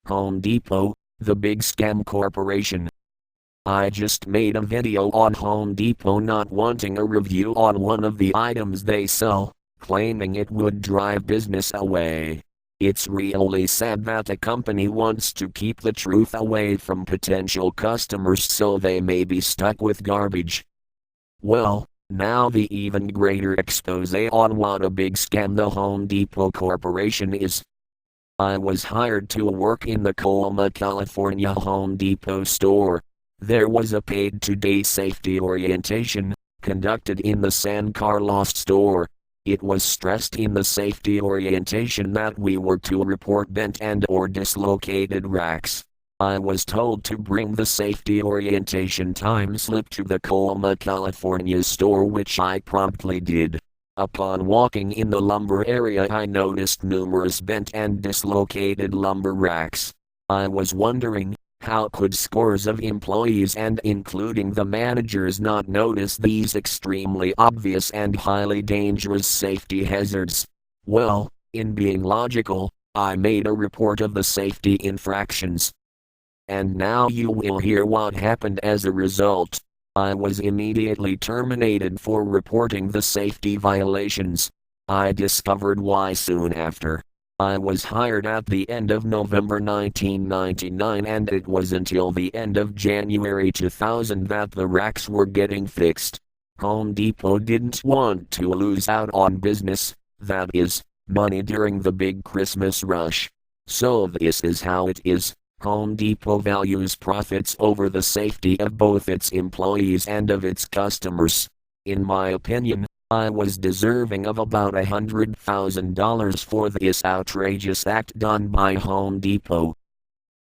Home Depot, the big scam corporation. I just made a video on Home Depot not wanting a review on one of the items they sell, claiming it would drive business away. It's really sad that a company wants to keep the truth away from potential customers so they may be stuck with garbage. Well, now the even greater expose on what a big scam the Home Depot Corporation is. I was hired to work in the Colma, California Home Depot store. There was a paid two-day safety orientation, conducted in the San Carlos store. It was stressed in the safety orientation that we were to report bent and or dislocated racks. I was told to bring the safety orientation time slip to the Colma, California store, which I promptly did. Upon walking in the lumber area, I noticed numerous bent and dislocated lumber racks. I was wondering, how could scores of employees and including the managers not notice these extremely obvious and highly dangerous safety hazards? Well, in being logical, I made a report of the safety infractions. And now you will hear what happened as a result. I was immediately terminated for reporting the safety violations. I discovered why soon after. I was hired at the end of November 1999, and it was until the end of January 2000 that the racks were getting fixed. Home Depot didn't want to lose out on business, that is, money during the big Christmas rush. So this is how it is. Home Depot values profits over the safety of both its employees and of its customers. In my opinion, I was deserving of about $100,000 for this outrageous act done by Home Depot.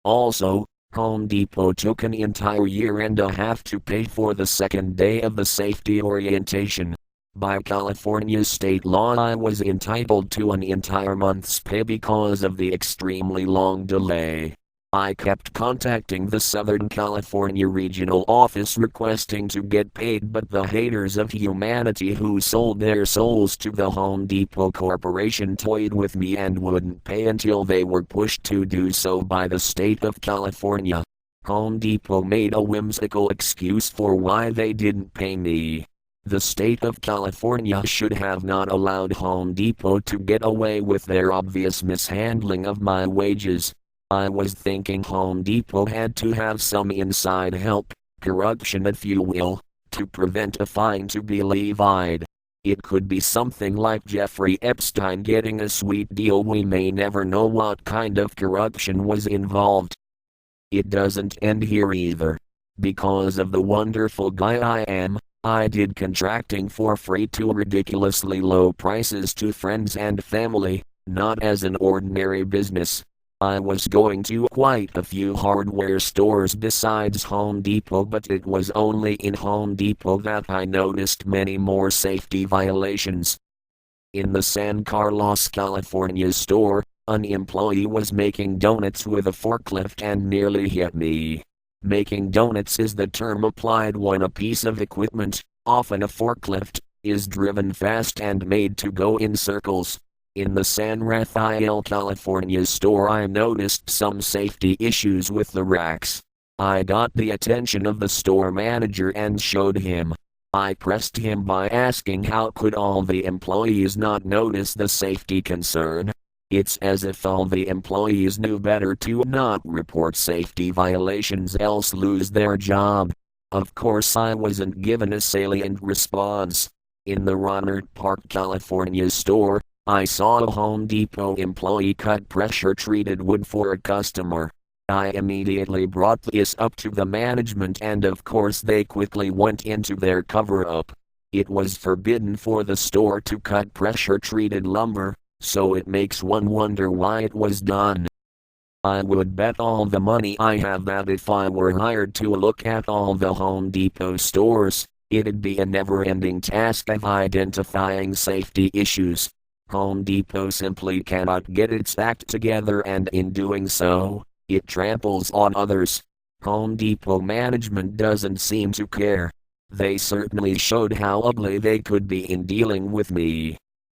Also, Home Depot took an entire year and a half to pay for the second day of the safety orientation. By California's state law, I was entitled to an entire month's pay because of the extremely long delay. I kept contacting the Southern California regional office requesting to get paid, but the haters of humanity who sold their souls to the Home Depot Corporation toyed with me and wouldn't pay until they were pushed to do so by the state of California. Home Depot made a whimsical excuse for why they didn't pay me. The state of California should have not allowed Home Depot to get away with their obvious mishandling of my wages. I was thinking Home Depot had to have some inside help, corruption if you will, to prevent a fine to be levied. It could be something like Jeffrey Epstein getting a sweet deal. We may never know what kind of corruption was involved. It doesn't end here either. Because of the wonderful guy I am, I did contracting for free to ridiculously low prices to friends and family, not as an ordinary business. I was going to quite a few hardware stores besides Home Depot, but it was only in Home Depot that I noticed many more safety violations. In the San Carlos, California store, an employee was making donuts with a forklift and nearly hit me. Making donuts is the term applied when a piece of equipment, often a forklift, is driven fast and made to go in circles. In the San Rafael, California store, I noticed some safety issues with the racks. I got the attention of the store manager and showed him. I pressed him by asking how could all the employees not notice the safety concern. It's as if all the employees knew better to not report safety violations, else lose their job. Of course, I wasn't given a salient response. In the Rohnert Park, California store, I saw a Home Depot employee cut pressure-treated wood for a customer. I immediately brought this up to the management, and of course they quickly went into their cover-up. It was forbidden for the store to cut pressure-treated lumber, so it makes one wonder why it was done. I would bet all the money I have that if I were hired to look at all the Home Depot stores, it'd be a never-ending task of identifying safety issues. Home Depot simply cannot get its act together, and in doing so, it tramples on others. Home Depot management doesn't seem to care. They certainly showed how ugly they could be in dealing with me.